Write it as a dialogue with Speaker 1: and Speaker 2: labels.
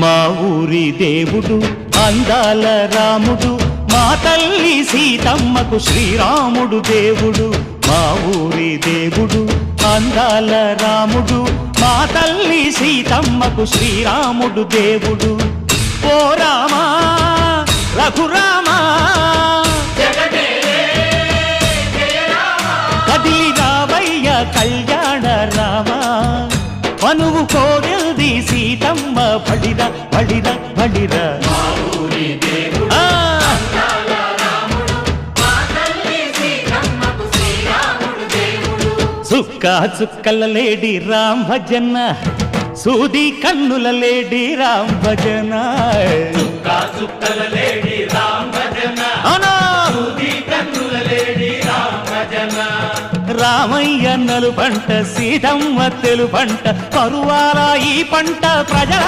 Speaker 1: మా ఊరి దేవుడు అందాల రాముడు, మా తల్లి సీతమ్మకు శ్రీరాముడు దేవుడు. మా ఊరి దేవుడు అందాల రాముడు, మా తల్లి సీతమ్మకు శ్రీరాముడు దేవుడు. ఓ రామా రఘురామా కదిలి రావయ్య కళ్యాణ రామా, మనువు కోరెల్ది సీతమ్మ బడిర బడిర బడిర. చుక్క చుక్కల లేడి రామ్ భజన, సూది కన్నుల లేడి రామ్ భజన.
Speaker 2: చుక్కల లేడి రామ్ భజన, సూది కన్నుల లేడి రామ్ భజన.
Speaker 1: రామయ్య నలు పంట, సీతమ్మ తెలు పంట, పరువాల ఈ పంట ప్రజల